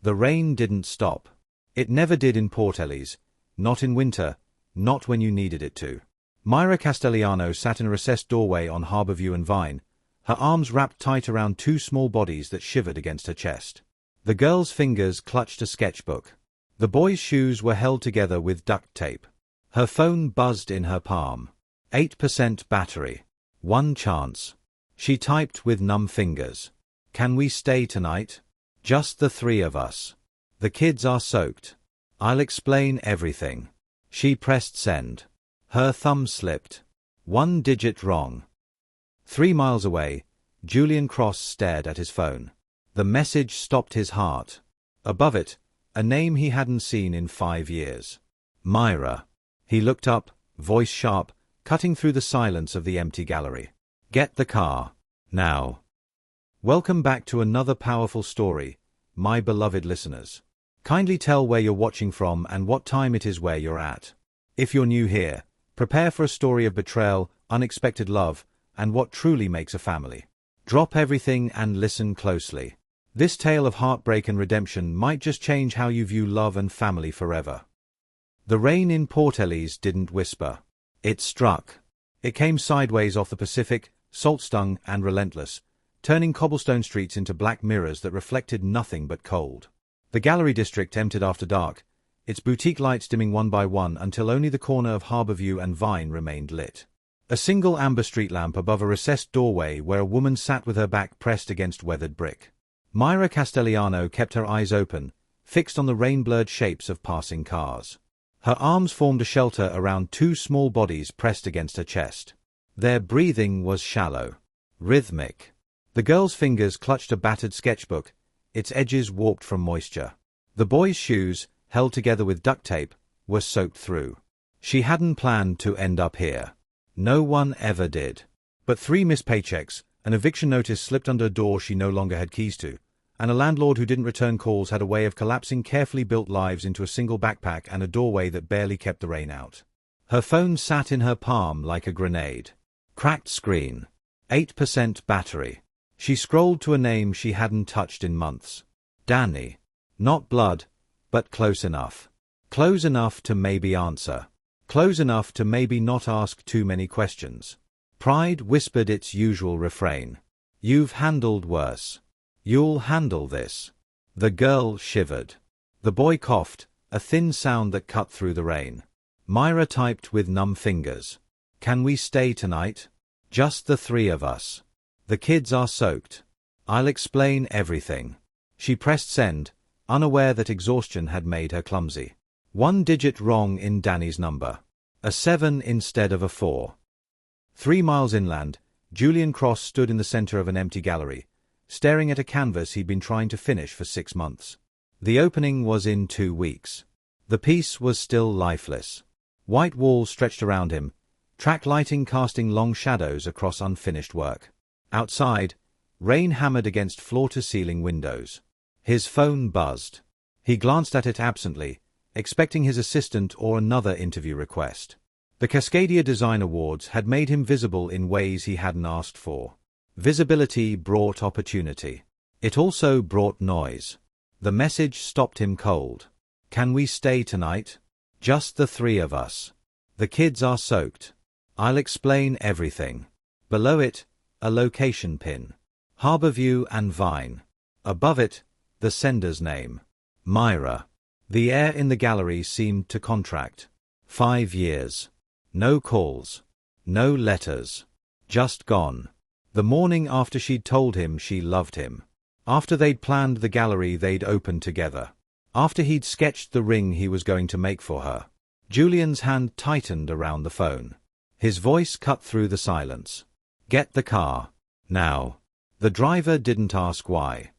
The rain didn't stop. It never did in Port Ellis, not in winter, not when you needed it to. Myra Castellano sat in a recessed doorway on Harborview and Vine, her arms wrapped tight around two small bodies that shivered against her chest. The girl's fingers clutched a sketchbook. The boy's shoes were held together with duct tape. Her phone buzzed in her palm. 8% battery. One chance. She typed with numb fingers. Can we stay tonight? Just the three of us. The kids are soaked. I'll explain everything. She pressed send. Her thumb slipped. One digit wrong. 3 miles away, Julian Cross stared at his phone. The message stopped his heart. Above it, a name he hadn't seen in 5 years. Myra. He looked up, voice sharp, cutting through the silence of the empty gallery. Get the car. Now. Welcome back to another powerful story, my beloved listeners. Kindly tell where you're watching from and what time it is where you're at. If you're new here, prepare for a story of betrayal, unexpected love, and what truly makes a family. Drop everything and listen closely. This tale of heartbreak and redemption might just change how you view love and family forever. The rain in Port Ellis didn't whisper. It struck. It came sideways off the Pacific, salt-stung and relentless, turning cobblestone streets into black mirrors that reflected nothing but cold. The gallery district emptied after dark, its boutique lights dimming one by one until only the corner of Harborview and Vine remained lit. A single amber street lamp above a recessed doorway where a woman sat with her back pressed against weathered brick. Myra Castellano kept her eyes open, fixed on the rain-blurred shapes of passing cars. Her arms formed a shelter around two small bodies pressed against her chest. Their breathing was shallow, rhythmic. The girl's fingers clutched a battered sketchbook, its edges warped from moisture. The boy's shoes, held together with duct tape, were soaked through. She hadn't planned to end up here. No one ever did. But 3 missed paychecks, an eviction notice slipped under a door she no longer had keys to, and a landlord who didn't return calls had a way of collapsing carefully built lives into a single backpack and a doorway that barely kept the rain out. Her phone sat in her palm like a grenade. Cracked screen. 8% battery. She scrolled to a name she hadn't touched in months. Danny. Not blood, but close enough. Close enough to maybe answer. Close enough to maybe not ask too many questions. Pride whispered its usual refrain. You've handled worse. You'll handle this. The girl shivered. The boy coughed, a thin sound that cut through the rain. Myra typed with numb fingers. Can we stay tonight? Just the three of us. The kids are soaked. I'll explain everything. She pressed send, unaware that exhaustion had made her clumsy. 1 digit wrong in Danny's number. A 7 instead of a 4. 3 miles inland, Julian Cross stood in the center of an empty gallery, staring at a canvas he'd been trying to finish for 6 months. The opening was in 2 weeks. The piece was still lifeless. White walls stretched around him, track lighting casting long shadows across unfinished work. Outside, rain hammered against floor-to-ceiling windows. His phone buzzed. He glanced at it absently, expecting his assistant or another interview request. The Cascadia Design Awards had made him visible in ways he hadn't asked for. Visibility brought opportunity. It also brought noise. The message stopped him cold. Can we stay tonight? Just the three of us. The kids are soaked. I'll explain everything. Below it, a location pin. Harborview and Vine. Above it, the sender's name. Myra. The air in the gallery seemed to contract. 5 years. No calls. No letters. Just gone. The morning after she'd told him she loved him. After they'd planned the gallery they'd opened together. After he'd sketched the ring he was going to make for her. Julian's hand tightened around the phone. His voice cut through the silence. Get the car. Now. The driver didn't ask why.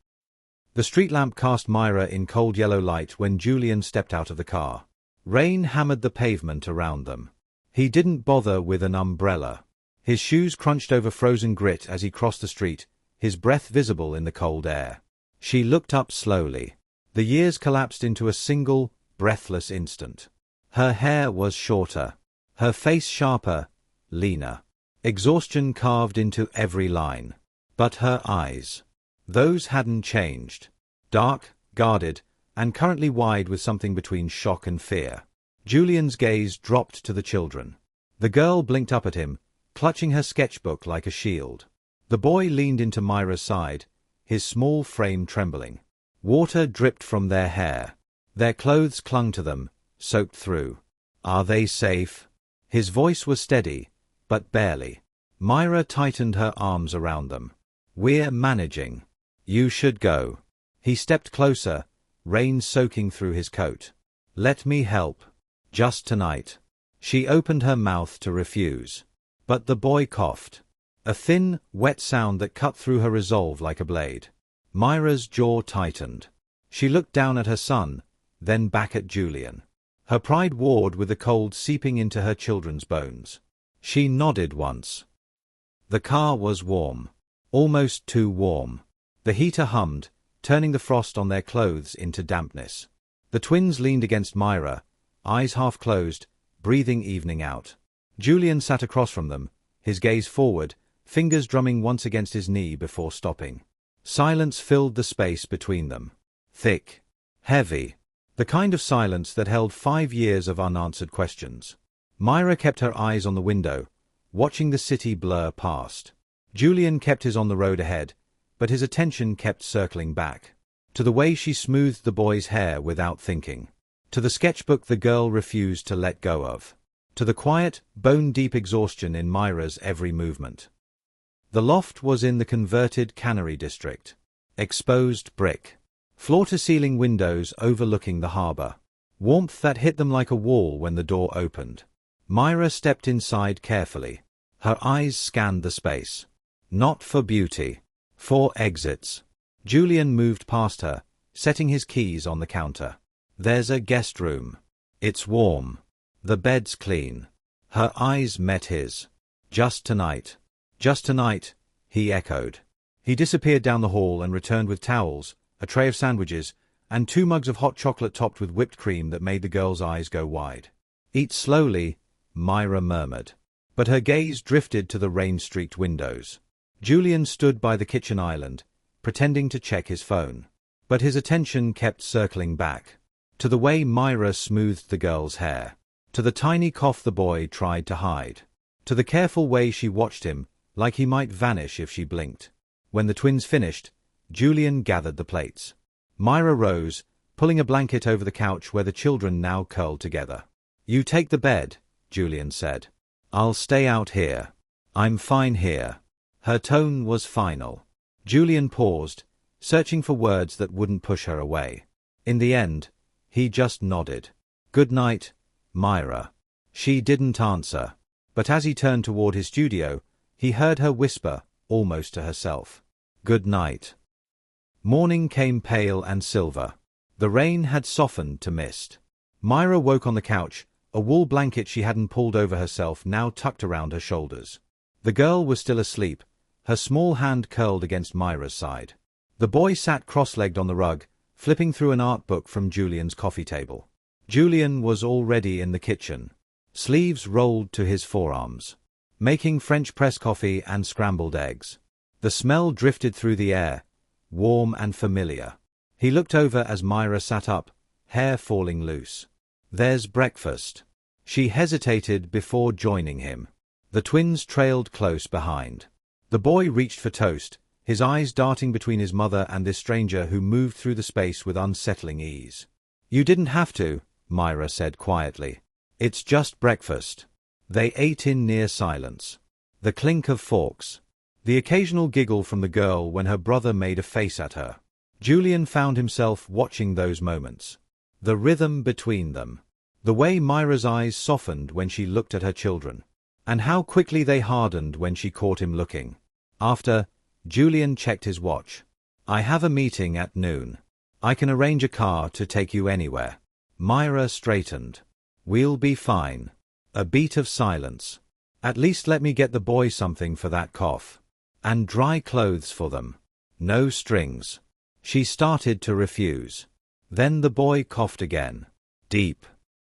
The street lamp cast Myra in cold yellow light when Julian stepped out of the car. Rain hammered the pavement around them. He didn't bother with an umbrella. His shoes crunched over frozen grit as he crossed the street, his breath visible in the cold air. She looked up slowly. The years collapsed into a single, breathless instant. Her hair was shorter. Her face sharper, leaner. Exhaustion carved into every line. But her eyes. Those hadn't changed. Dark, guarded, and currently wide with something between shock and fear. Julian's gaze dropped to the children. The girl blinked up at him, clutching her sketchbook like a shield. The boy leaned into Myra's side, his small frame trembling. Water dripped from their hair. Their clothes clung to them, soaked through. "Are they safe?" His voice was steady, but barely. Myra tightened her arms around them. "We're managing. You should go." He stepped closer, rain soaking through his coat. "Let me help. Just tonight." She opened her mouth to refuse. But the boy coughed. A thin, wet sound that cut through her resolve like a blade. Myra's jaw tightened. She looked down at her son, then back at Julian. Her pride warred with the cold seeping into her children's bones. She nodded once. The car was warm. Almost too warm. The heater hummed, turning the frost on their clothes into dampness. The twins leaned against Myra, eyes half closed, breathing evening out. Julian sat across from them, his gaze forward, fingers drumming once against his knee before stopping. Silence filled the space between them. Thick. Heavy. The kind of silence that held 5 years of unanswered questions. Myra kept her eyes on the window, watching the city blur past. Julian kept his on the road ahead, but his attention kept circling back. To the way she smoothed the boy's hair without thinking. To the sketchbook the girl refused to let go of. To the quiet, bone-deep exhaustion in Myra's every movement. The loft was in the converted cannery district. Exposed brick. Floor-to-ceiling windows overlooking the harbor. Warmth that hit them like a wall when the door opened. Myra stepped inside carefully. Her eyes scanned the space. Not for beauty. For exits. Julian moved past her, setting his keys on the counter. "There's a guest room. It's warm. The bed's clean." Her eyes met his. "Just tonight." "Just tonight," he echoed. He disappeared down the hall and returned with towels, a tray of sandwiches, and 2 mugs of hot chocolate topped with whipped cream that made the girl's eyes go wide. "Eat slowly," Myra murmured. But her gaze drifted to the rain-streaked windows. Julian stood by the kitchen island, pretending to check his phone. But his attention kept circling back. To the way Myra smoothed the girl's hair. To the tiny cough the boy tried to hide. To the careful way she watched him, like he might vanish if she blinked. When the twins finished, Julian gathered the plates. Myra rose, pulling a blanket over the couch where the children now curled together. "You take the bed," Julian said. "I'll stay out here. I'm fine here." Her tone was final. Julian paused, searching for words that wouldn't push her away. In the end, he just nodded. "Good night, Myra." She didn't answer. But as he turned toward his studio, he heard her whisper, almost to herself. "Good night." Morning came pale and silver. The rain had softened to mist. Myra woke on the couch, a wool blanket she hadn't pulled over herself now tucked around her shoulders. The girl was still asleep, her small hand curled against Myra's side. The boy sat cross-legged on the rug, flipping through an art book from Julian's coffee table. Julian was already in the kitchen, sleeves rolled to his forearms, making French press coffee and scrambled eggs. The smell drifted through the air, warm and familiar. He looked over as Myra sat up, hair falling loose. "There's breakfast." She hesitated before joining him. The twins trailed close behind. The boy reached for toast, his eyes darting between his mother and this stranger who moved through the space with unsettling ease. "You didn't have to," Myra said quietly. "It's just breakfast." They ate in near silence. The clink of forks. The occasional giggle from the girl when her brother made a face at her. Julian found himself watching those moments. The rhythm between them. The way Myra's eyes softened when she looked at her children. And how quickly they hardened when she caught him looking. After, Julian checked his watch. "I have a meeting at noon. I can arrange a car to take you anywhere." Myra straightened. "We'll be fine." A beat of silence. "At least let me get the boy something for that cough. And dry clothes for them. No strings." She started to refuse. Then the boy coughed again. Deep.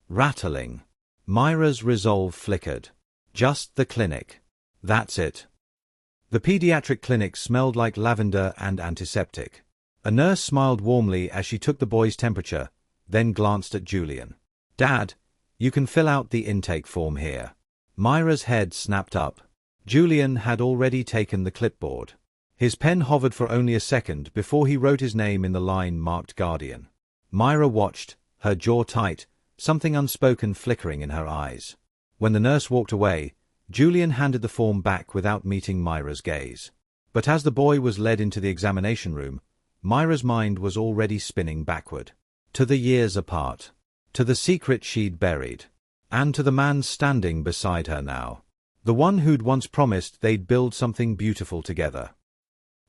Rattling. Myra's resolve flickered. Just the clinic. That's it. The pediatric clinic smelled like lavender and antiseptic. A nurse smiled warmly as she took the boy's temperature, then glanced at Julian. "Dad, you can fill out the intake form here." Myra's head snapped up. Julian had already taken the clipboard. His pen hovered for only a second before he wrote his name in the line marked Guardian. Myra watched, her jaw tight, something unspoken flickering in her eyes. When the nurse walked away, Julian handed the form back without meeting Myra's gaze. But as the boy was led into the examination room, Myra's mind was already spinning backward. To the years apart. To the secret she'd buried. And to the man standing beside her now. The one who'd once promised they'd build something beautiful together.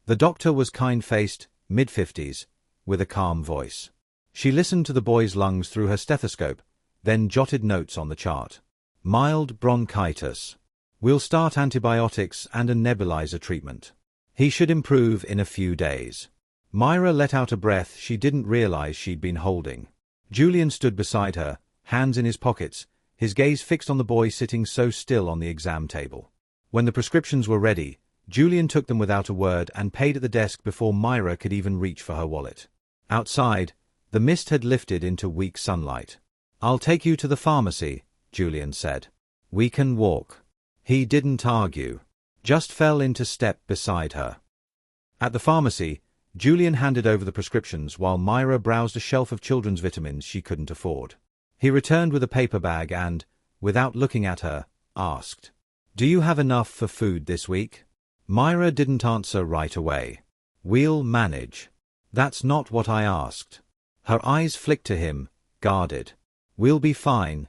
The doctor was kind-faced, mid-50s, with a calm voice. She listened to the boy's lungs through her stethoscope, then jotted notes on the chart. Mild bronchitis. We'll start antibiotics and a nebulizer treatment. He should improve in a few days. Myra let out a breath she didn't realize she'd been holding. Julian stood beside her, hands in his pockets, his gaze fixed on the boy sitting so still on the exam table. When the prescriptions were ready, Julian took them without a word and paid at the desk before Myra could even reach for her wallet. Outside, the mist had lifted into weak sunlight. "I'll take you to the pharmacy," Julian said. "We can walk." He didn't argue, just fell into step beside her. At the pharmacy, Julian handed over the prescriptions while Myra browsed a shelf of children's vitamins she couldn't afford. He returned with a paper bag and, without looking at her, asked, "Do you have enough for food this week?" Myra didn't answer right away. "We'll manage." "That's not what I asked." Her eyes flicked to him, guarded. "We'll be fine,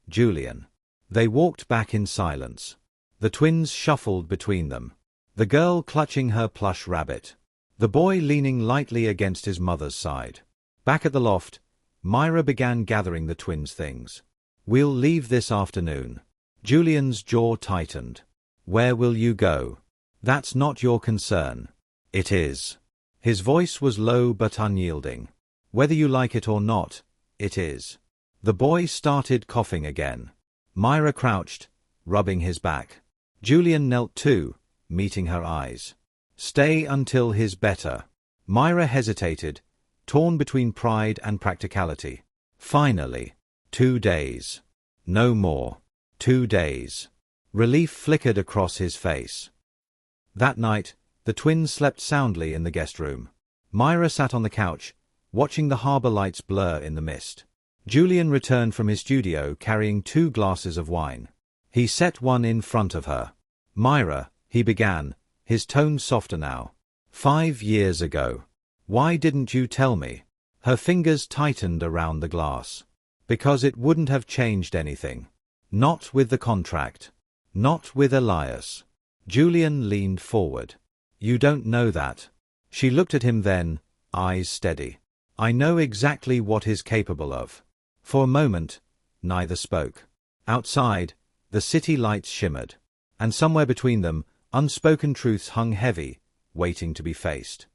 Julian." They walked back in silence. The twins shuffled between them. The girl clutching her plush rabbit. The boy leaning lightly against his mother's side. Back at the loft, Myra began gathering the twins' things. "We'll leave this afternoon." Julian's jaw tightened. "Where will you go?" "That's not your concern." "It is." His voice was low but unyielding. "Whether you like it or not, it is." The boy started coughing again. Myra crouched, rubbing his back. Julian knelt too, meeting her eyes. "Stay until he's better." Myra hesitated, torn between pride and practicality. Finally. 2 days. No more. 2 days. Relief flickered across his face. That night, the twins slept soundly in the guest room. Myra sat on the couch, watching the harbor lights blur in the mist. Julian returned from his studio carrying 2 glasses of wine. He set one in front of her. "Myra," he began, his tone softer now. "5 years ago. Why didn't you tell me?" Her fingers tightened around the glass. "Because it wouldn't have changed anything. Not with the contract. Not with Elias." Julian leaned forward. "You don't know that." She looked at him then, eyes steady. "I know exactly what he's capable of." For a moment, neither spoke. Outside, the city lights shimmered. And somewhere between them, unspoken truths hung heavy, waiting to be faced.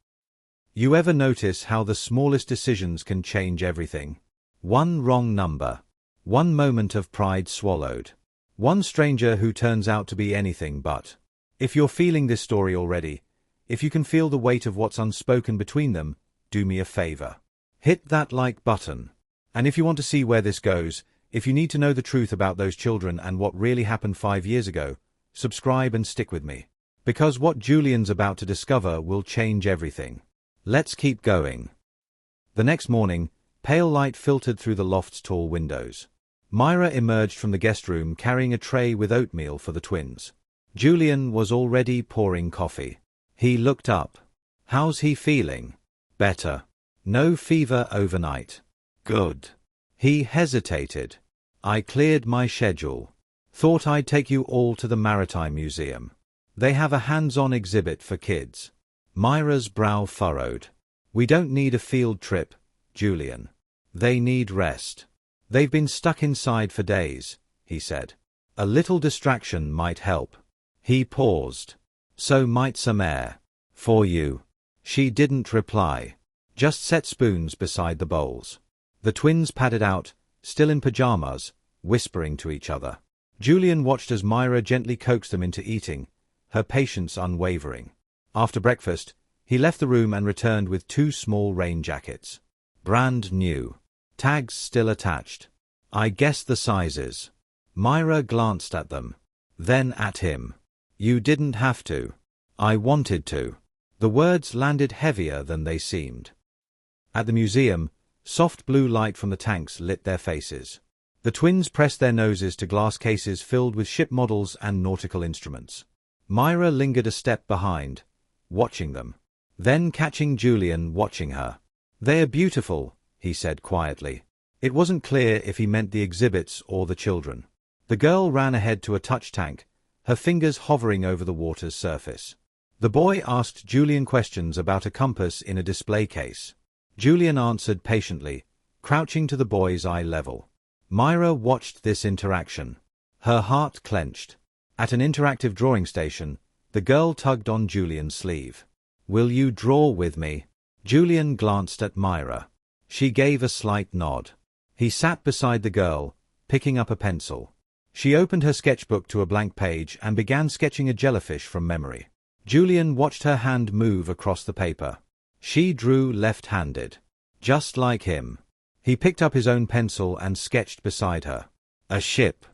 You ever notice how the smallest decisions can change everything? One wrong number. One moment of pride swallowed. One stranger who turns out to be anything but. If you're feeling this story already, if you can feel the weight of what's unspoken between them, do me a favor. Hit that like button. And if you want to see where this goes, if you need to know the truth about those children and what really happened 5 years ago, subscribe and stick with me. Because what Julian's about to discover will change everything. Let's keep going. The next morning, pale light filtered through the loft's tall windows. Myra emerged from the guest room carrying a tray with oatmeal for the twins. Julian was already pouring coffee. He looked up. "How's he feeling?" "Better. No fever overnight." "Good." He hesitated. "I cleared my schedule. Thought I'd take you all to the Maritime Museum. They have a hands-on exhibit for kids." Myra's brow furrowed. "We don't need a field trip, Julian. They need rest. They've been stuck inside for days," he said. "A little distraction might help." He paused. "So might some air. For you." She didn't reply. Just set spoons beside the bowls. The twins padded out, still in pajamas, whispering to each other. Julian watched as Myra gently coaxed them into eating, her patience unwavering. After breakfast, He left the room and returned with 2 small rain jackets. Brand new. Tags still attached. I guessed the sizes. Myra glanced at them. Then at him. You didn't have to. I wanted to. The words landed heavier than they seemed. At the museum, soft blue light from the tanks lit their faces. The twins pressed their noses to glass cases filled with ship models and nautical instruments. Myra lingered a step behind, watching them. Then catching Julian watching her. They're beautiful, he said quietly. It wasn't clear if he meant the exhibits or the children. The girl ran ahead to a touch tank, her fingers hovering over the water's surface. The boy asked Julian questions about a compass in a display case. Julian answered patiently, crouching to the boy's eye level. Myra watched this interaction. Her heart clenched. At an interactive drawing station, the girl tugged on Julian's sleeve. Will you draw with me? Julian glanced at Myra. She gave a slight nod. He sat beside the girl, picking up a pencil. She opened her sketchbook to a blank page and began sketching a jellyfish from memory. Julian watched her hand move across the paper. She drew left-handed. Just like him. He picked up his own pencil and sketched beside her. A ship.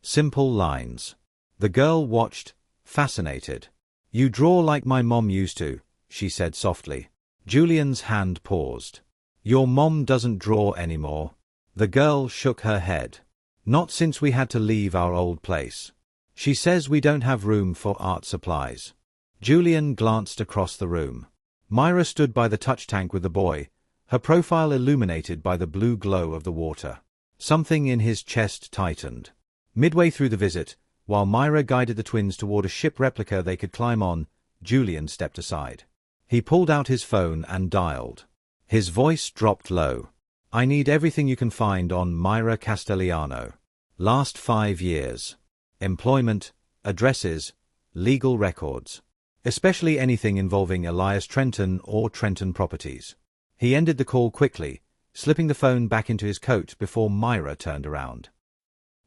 Simple lines. The girl watched, fascinated. You draw like my mom used to, she said softly. Julian's hand paused. Your mom doesn't draw anymore. The girl shook her head. Not since we had to leave our old place. She says we don't have room for art supplies. Julian glanced across the room. Myra stood by the touch tank with the boy, her profile illuminated by the blue glow of the water. Something in his chest tightened. Midway through the visit, while Myra guided the twins toward a ship replica they could climb on, Julian stepped aside. He pulled out his phone and dialed. His voice dropped low. I need everything you can find on Myra Castellano. Last 5 years. Employment, addresses, legal records. Especially anything involving Elias Trenton or Trenton Properties. He ended the call quickly, slipping the phone back into his coat before Myra turned around.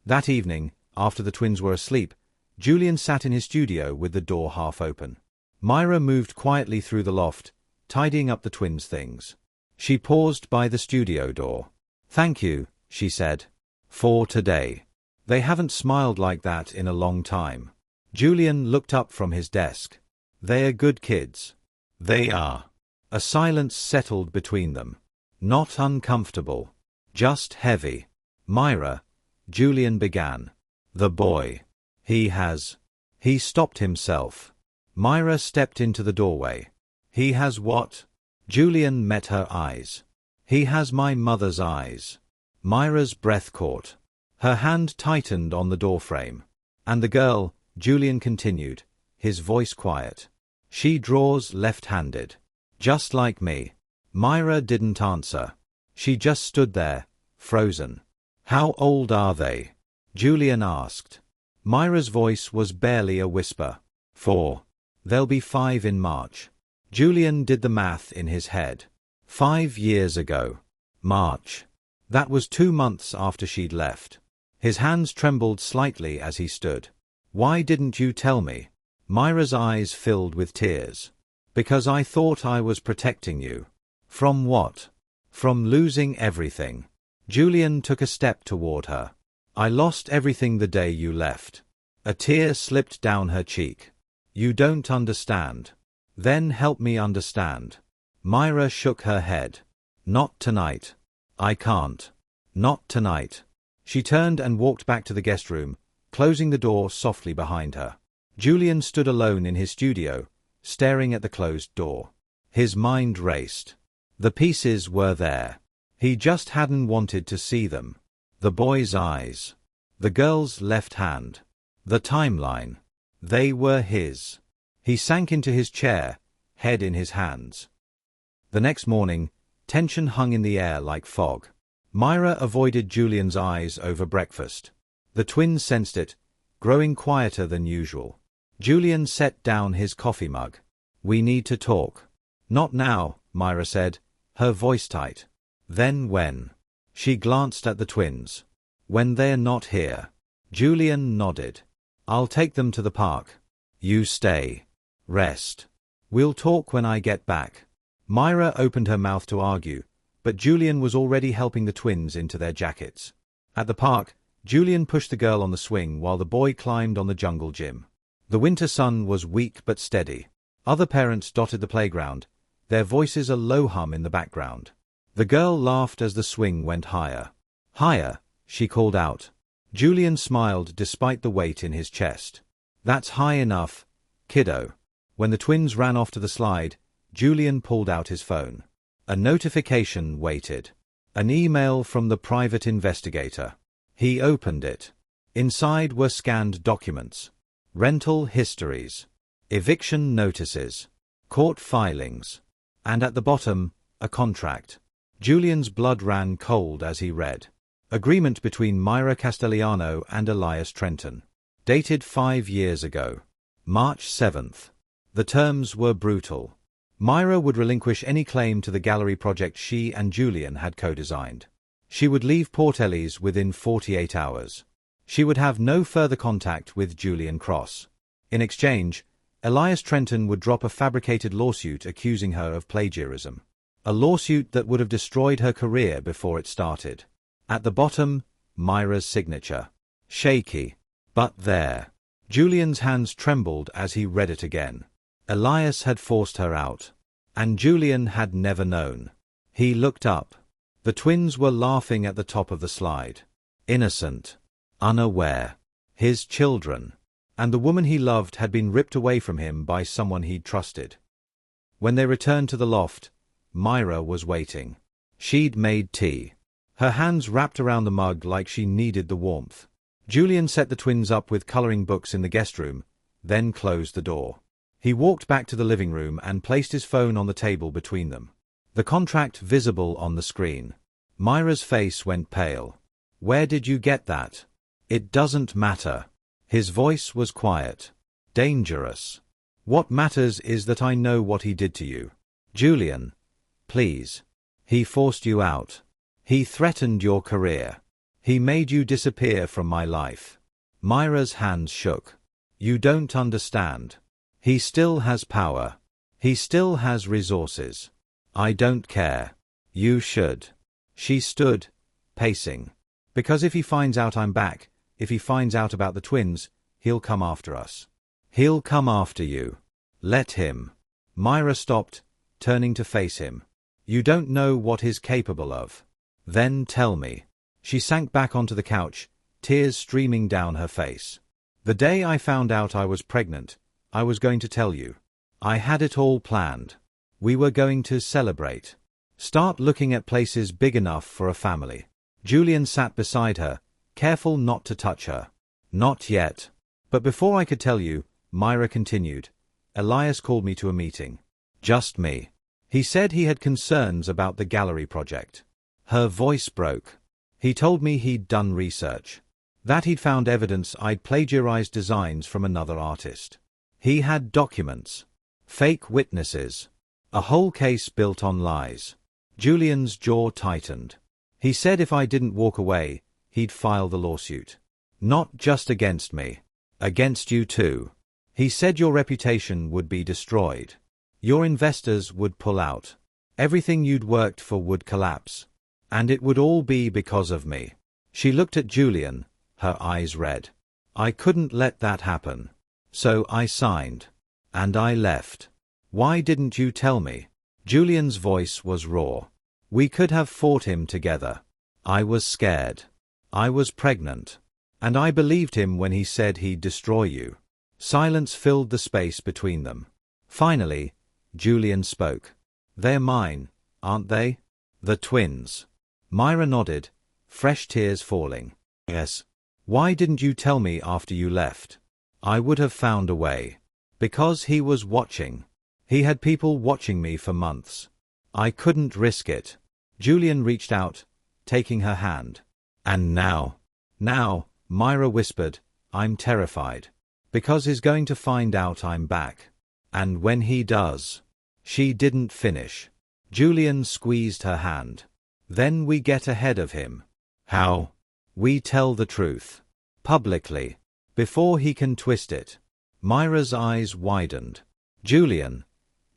That evening, after the twins were asleep, Julian sat in his studio with the door half open. Myra moved quietly through the loft, tidying up the twins' things. She paused by the studio door. Thank you, she said. For today. They haven't smiled like that in a long time. Julian looked up from his desk. They're good kids. They are. A silence settled between them. Not uncomfortable. Just heavy. Myra, Julian began. The boy. He stopped himself. Myra stepped into the doorway. He has what? Julian met her eyes. He has my mother's eyes. Myra's breath caught. Her hand tightened on the doorframe. And the girl, Julian continued, his voice quiet. She draws left-handed. Just like me. Myra didn't answer. She just stood there, frozen. How old are they? Julian asked. Myra's voice was barely a whisper. 4. They'll be 5 in March. Julian did the math in his head. 5 years ago. March. That was 2 months after she'd left. His hands trembled slightly as he stood. Why didn't you tell me? Myra's eyes filled with tears. Because I thought I was protecting you. From what? From losing everything. Julian took a step toward her. I lost everything the day you left. A tear slipped down her cheek. You don't understand. Then help me understand. Myra shook her head. Not tonight. I can't. Not tonight. She turned and walked back to the guest room, closing the door softly behind her. Julian stood alone in his studio, staring at the closed door. His mind raced. The pieces were there. He just hadn't wanted to see them. The boy's eyes. The girl's left hand. The timeline. They were his. He sank into his chair, head in his hands. The next morning, tension hung in the air like fog. Myra avoided Julian's eyes over breakfast. The twins sensed it, growing quieter than usual. Julian set down his coffee mug. We need to talk. Not now, Myra said, her voice tight. Then when? She glanced at the twins. When they're not here. Julian nodded. I'll take them to the park. You stay. Rest. We'll talk when I get back. Myra opened her mouth to argue, but Julian was already helping the twins into their jackets. At the park, Julian pushed the girl on the swing while the boy climbed on the jungle gym. The winter sun was weak but steady. Other parents dotted the playground, their voices a low hum in the background. The girl laughed as the swing went higher. Higher, she called out. Julian smiled despite the weight in his chest. That's high enough, kiddo. When the twins ran off to the slide, Julian pulled out his phone. A notification waited. An email from the private investigator. He opened it. Inside were scanned documents, rental histories, eviction notices, court filings, and at the bottom, a contract. Julian's blood ran cold as he read. Agreement between Myra Castellano and Elias Trenton. Dated 5 years ago. March 7th. The terms were brutal. Myra would relinquish any claim to the gallery project she and Julian had co-designed. She would leave Port Ellis within 48 hours. She would have no further contact with Julian Cross. In exchange, Elias Trenton would drop a fabricated lawsuit accusing her of plagiarism. A lawsuit that would have destroyed her career before it started. At the bottom, Myra's signature. Shaky. But there. Julian's hands trembled as he read it again. Elias had forced her out. And Julian had never known. He looked up. The twins were laughing at the top of the slide. Innocent. Unaware. His children. And the woman he loved had been ripped away from him by someone he'd trusted. When they returned to the loft, Myra was waiting. She'd made tea. Her hands wrapped around the mug like she needed the warmth. Julian set the twins up with coloring books in the guest room, then closed the door. He walked back to the living room and placed his phone on the table between them. The contract visible on the screen. Myra's face went pale. Where did you get that? It doesn't matter. His voice was quiet. Dangerous. What matters is that I know what he did to you. Julian, please. He forced you out. He threatened your career. He made you disappear from my life. Myra's hands shook. You don't understand. He still has power. He still has resources. I don't care. You should. She stood, pacing. Because if he finds out I'm back, if he finds out about the twins, he'll come after us. He'll come after you. Let him. Myra stopped, turning to face him. You don't know what he's capable of. Then tell me. She sank back onto the couch, tears streaming down her face. The day I found out I was pregnant, I was going to tell you. I had it all planned. We were going to celebrate. Start looking at places big enough for a family. Julian sat beside her, careful not to touch her. Not yet. But before I could tell you, Myra continued, Elias called me to a meeting. Just me. He said he had concerns about the gallery project. Her voice broke. He told me he'd done research. That he'd found evidence I'd plagiarized designs from another artist. He had documents. Fake witnesses. A whole case built on lies. Julian's jaw tightened. He said if I didn't walk away, he'd file the lawsuit. Not just against me. Against you too. He said your reputation would be destroyed. Your investors would pull out. Everything you'd worked for would collapse. And it would all be because of me. She looked at Julian, her eyes red. I couldn't let that happen. So I signed. And I left. Why didn't you tell me? Julian's voice was raw. We could have fought him together. I was scared. I was pregnant. And I believed him when he said he'd destroy you. Silence filled the space between them. Finally, Julian spoke. They're mine, aren't they? The twins. Myra nodded, fresh tears falling. Yes. Why didn't you tell me after you left? I would have found a way. Because he was watching. He had people watching me for months. I couldn't risk it. Julian reached out, taking her hand. And now, Myra whispered, I'm terrified. Because he's going to find out I'm back. And when he does. She didn't finish. Julian squeezed her hand. Then we get ahead of him. How? We tell the truth. Publicly. Before he can twist it. Myra's eyes widened. Julian,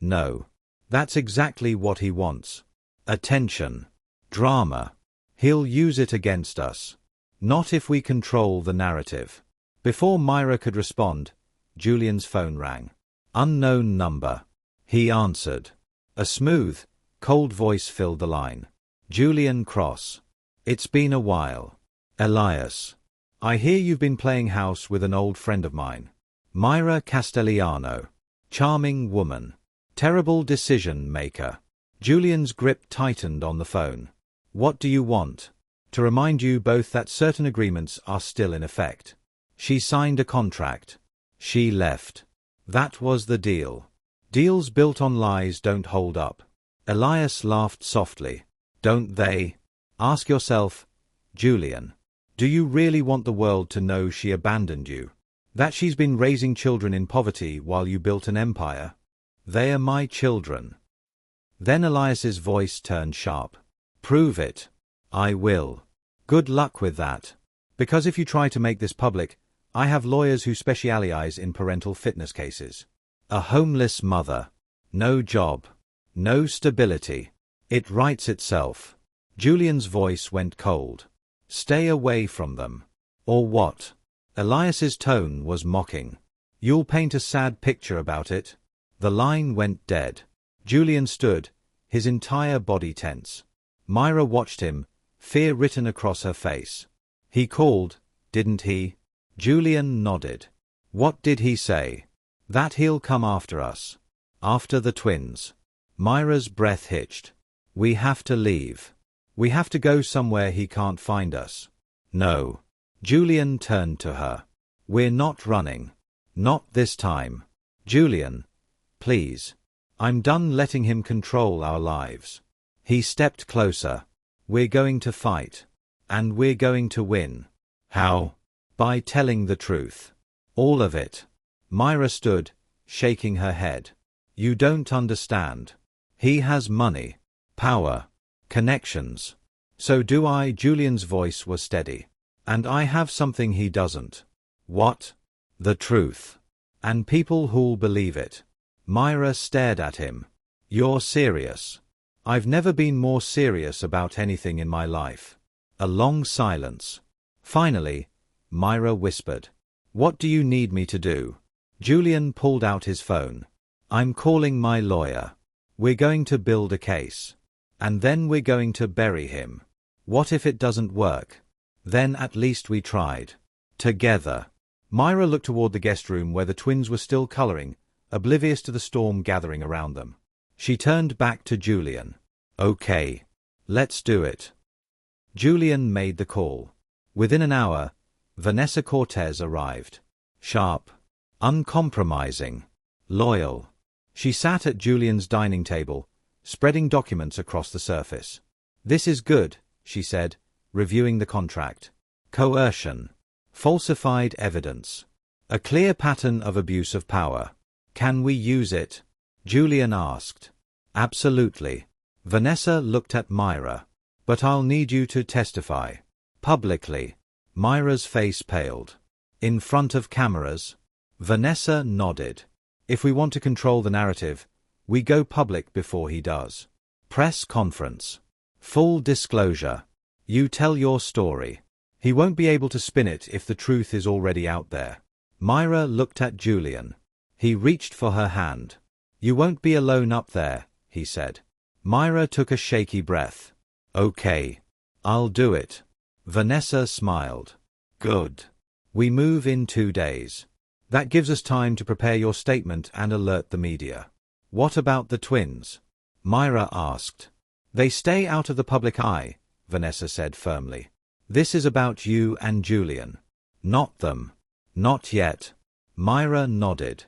No. That's exactly what he wants. Attention. Drama. He'll use it against us. Not if we control the narrative. Before Myra could respond, Julian's phone rang. Unknown number. He answered. A smooth, cold voice filled the line. Julian Cross. It's been a while. Elias. I hear you've been playing house with an old friend of mine. Myra Castellano. Charming woman. Terrible decision maker. Julian's grip tightened on the phone. What do you want? To remind you both that certain agreements are still in effect. She signed a contract. She left. That was the deal. Deals built on lies don't hold up. Elias laughed softly. Don't they? Ask yourself, Julian. Do you really want the world to know she abandoned you? That she's been raising children in poverty while you built an empire? They are my children. Then Elias's voice turned sharp. Prove it. I will. Good luck with that. Because if you try to make this public, I have lawyers who specialize in parental fitness cases. A homeless mother. No job. No stability. It writes itself. Julian's voice went cold. Stay away from them. Or what? Elias's tone was mocking. You'll paint a sad picture about it. The line went dead. Julian stood, his entire body tense. Myra watched him, fear written across her face. He called, didn't he? Julian nodded. What did he say? That he'll come after us. After the twins. Myra's breath hitched. We have to leave. We have to go somewhere he can't find us. No. Julian turned to her. We're not running. Not this time. Julian. Please. I'm done letting him control our lives. He stepped closer. We're going to fight. And we're going to win. How? By telling the truth. All of it. Myra stood, shaking her head. You don't understand. He has money. Power. Connections. So do I. Julian's voice was steady. And I have something he doesn't. What? The truth. And people who'll believe it. Myra stared at him. You're serious. I've never been more serious about anything in my life. A long silence. Finally, Myra whispered. What do you need me to do? Julian pulled out his phone. I'm calling my lawyer. We're going to build a case. And then we're going to bury him. What if it doesn't work? Then at least we tried. Together. Myra looked toward the guest room where the twins were still coloring, oblivious to the storm gathering around them. She turned back to Julian. Okay. Let's do it. Julian made the call. Within an hour, Vanessa Cortez arrived. Sharp. Uncompromising. Loyal. She sat at Julian's dining table, spreading documents across the surface. This is good, she said, reviewing the contract. Coercion. Falsified evidence. A clear pattern of abuse of power. Can we use it? Julian asked. Absolutely. Vanessa looked at Myra. But I'll need you to testify. Publicly. Myra's face paled. In front of cameras? Vanessa nodded. If we want to control the narrative, we go public before he does. Press conference. Full disclosure. You tell your story. He won't be able to spin it if the truth is already out there. Myra looked at Julian. He reached for her hand. You won't be alone up there, he said. Myra took a shaky breath. Okay. I'll do it. Vanessa smiled. Good. We move in 2 days. That gives us time to prepare your statement and alert the media. What about the twins? Myra asked. They stay out of the public eye, Vanessa said firmly. This is about you and Julian. Not them. Not yet. Myra nodded.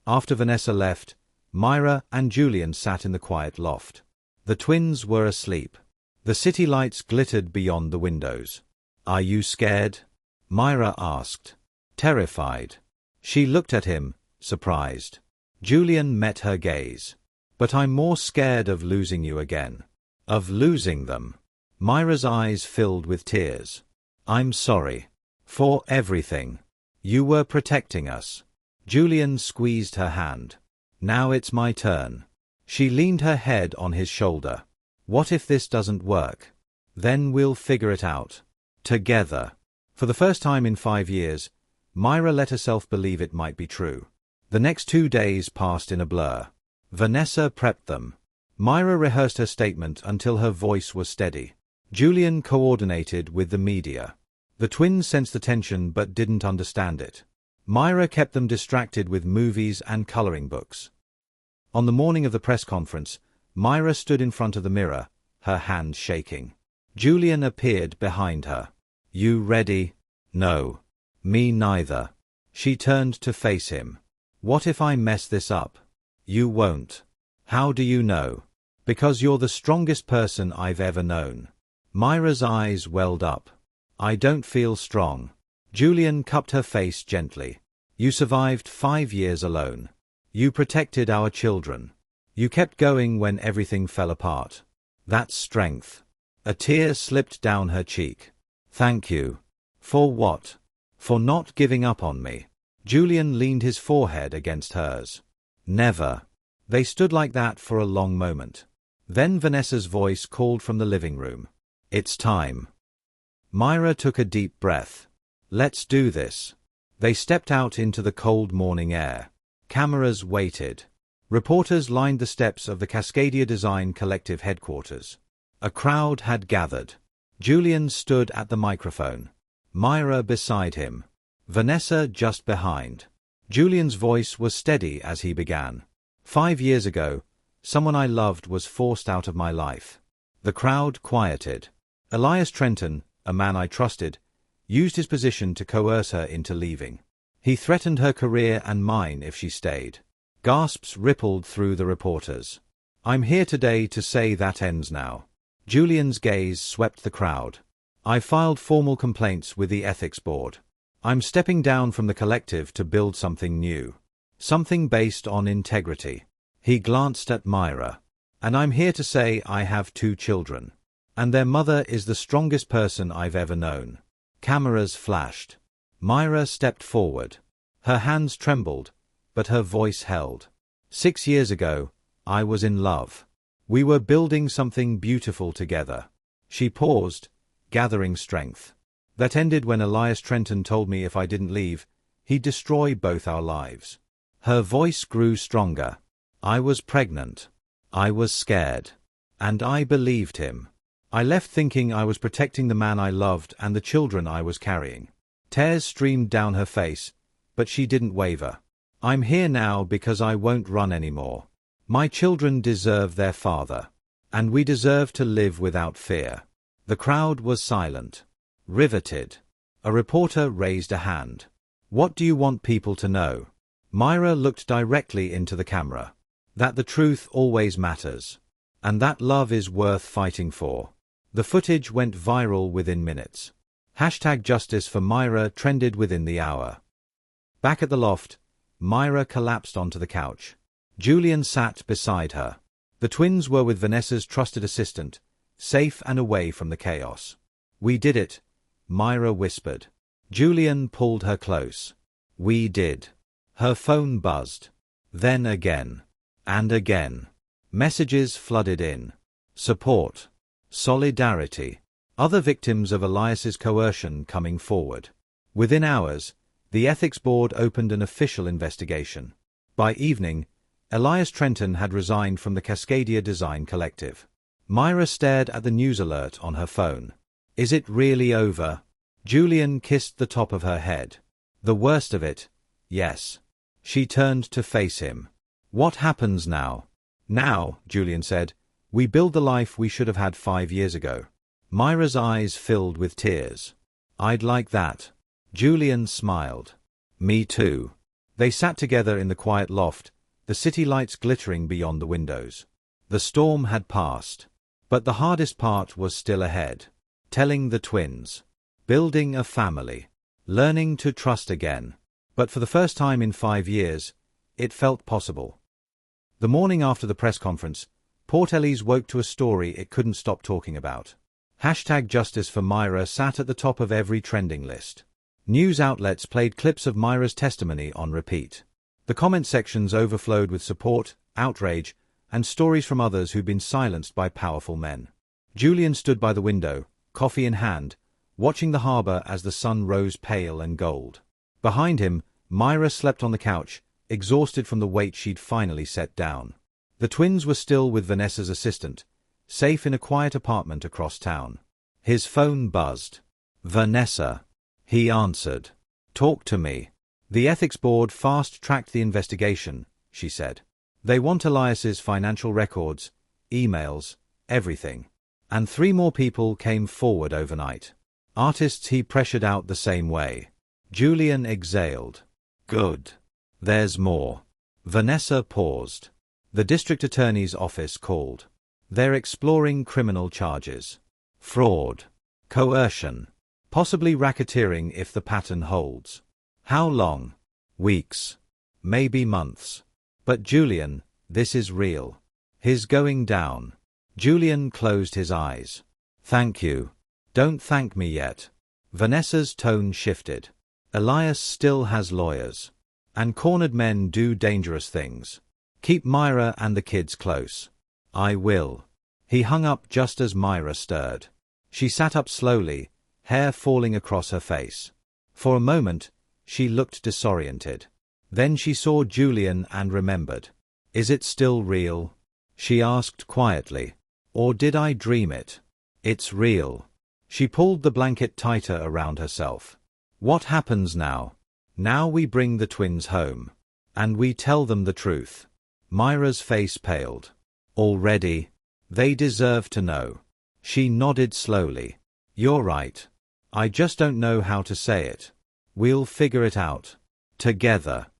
After Vanessa left, Myra and Julian sat in the quiet loft. The twins were asleep. The city lights glittered beyond the windows. Are you scared? Myra asked. Terrified. She looked at him, surprised. Julian met her gaze. But I'm more scared of losing you again. Of losing them. Myra's eyes filled with tears. I'm sorry. For everything. You were protecting us. Julian squeezed her hand. Now it's my turn. She leaned her head on his shoulder. What if this doesn't work? Then we'll figure it out. Together. For the first time in 5 years, Myra let herself believe it might be true. The next 2 days passed in a blur. Vanessa prepped them. Myra rehearsed her statement until her voice was steady. Julian coordinated with the media. The twins sensed the tension but didn't understand it. Myra kept them distracted with movies and coloring books. On the morning of the press conference, Myra stood in front of the mirror, her hands shaking. Julian appeared behind her. You ready? No. Me neither. She turned to face him. What if I mess this up? You won't. How do you know? Because you're the strongest person I've ever known. Myra's eyes welled up. I don't feel strong. Julian cupped her face gently. You survived 5 years alone. You protected our children. You kept going when everything fell apart. That's strength. A tear slipped down her cheek. Thank you. For what? For not giving up on me. Julian leaned his forehead against hers. Never. They stood like that for a long moment. Then Vanessa's voice called from the living room. It's time. Myra took a deep breath. Let's do this. They stepped out into the cold morning air. Cameras waited. Reporters lined the steps of the Cascadia Design Collective headquarters. A crowd had gathered. Julian stood at the microphone. Myra beside him. Vanessa just behind. Julian's voice was steady as he began. 5 years ago, someone I loved was forced out of my life. The crowd quieted. Elias Trenton, a man I trusted, used his position to coerce her into leaving. He threatened her career and mine if she stayed. Gasps rippled through the reporters. I'm here today to say that ends now. Julian's gaze swept the crowd. I filed formal complaints with the ethics board. I'm stepping down from the collective to build something new. Something based on integrity. He glanced at Myra. And I'm here to say I have 2 children. And their mother is the strongest person I've ever known. Cameras flashed. Myra stepped forward. Her hands trembled, but her voice held. 6 years ago, I was in love. We were building something beautiful together. She paused, gathering strength. That ended when Elias Trenton told me if I didn't leave, he'd destroy both our lives. Her voice grew stronger. I was pregnant. I was scared. And I believed him. I left thinking I was protecting the man I loved and the children I was carrying. Tears streamed down her face, but she didn't waver. I'm here now because I won't run anymore. My children deserve their father. And we deserve to live without fear. The crowd was silent. Riveted. A reporter raised a hand. What do you want people to know? Myra looked directly into the camera. That the truth always matters. And that love is worth fighting for. The footage went viral within minutes. #Justice for Myra trended within the hour. Back at the loft, Myra collapsed onto the couch. Julian sat beside her. The twins were with Vanessa's trusted assistant, safe and away from the chaos. We did it, Myra whispered. Julian pulled her close. We did. Her phone buzzed. Then again. And again. Messages flooded in. Support. Solidarity. Other victims of Elias's coercion coming forward. Within hours, the ethics board opened an official investigation. By evening, Elias Trenton had resigned from the Cascadia Design Collective. Myra stared at the news alert on her phone. Is it really over? Julian kissed the top of her head. The worst of it, yes. She turned to face him. What happens now? Now, Julian said, we build the life we should have had 5 years ago. Myra's eyes filled with tears. I'd like that. Julian smiled. Me too. They sat together in the quiet loft, the city lights glittering beyond the windows. The storm had passed. But the hardest part was still ahead. Telling the twins. Building a family. Learning to trust again. But for the first time in 5 years, it felt possible. The morning after the press conference, Port Elise woke to a story it couldn't stop talking about. #Justice for Myra sat at the top of every trending list. News outlets played clips of Myra's testimony on repeat. The comment sections overflowed with support, outrage, and stories from others who'd been silenced by powerful men. Julian stood by the window, coffee in hand, watching the harbor as the sun rose pale and gold. Behind him, Myra slept on the couch, exhausted from the weight she'd finally set down. The twins were still with Vanessa's assistant, safe in a quiet apartment across town. His phone buzzed. "Vanessa," he answered. "Talk to me." "The ethics board fast-tracked the investigation," she said. "They want Elias's financial records, emails, everything. And 3 more people came forward overnight. Artists he pressured out the same way." Julian exhaled. "Good. There's more." Vanessa paused. "The district attorney's office called. They're exploring criminal charges. Fraud. Coercion. Possibly racketeering if the pattern holds." "How long?" "Weeks. Maybe months. But Julian, this is real. He's going down." Julian closed his eyes. "Thank you." "Don't thank me yet." Vanessa's tone shifted. "Elias still has lawyers. And cornered men do dangerous things. Keep Myra and the kids close." "I will." He hung up just as Myra stirred. She sat up slowly, hair falling across her face. For a moment, she looked disoriented. Then she saw Julian and remembered. "Is it still real?" she asked quietly. "Or did I dream it?" "It's real." She pulled the blanket tighter around herself. "What happens now?" "Now we bring the twins home. And we tell them the truth." Myra's face paled. "Already? They deserve to know." She nodded slowly. "You're right. I just don't know how to say it. We'll figure it out. Together."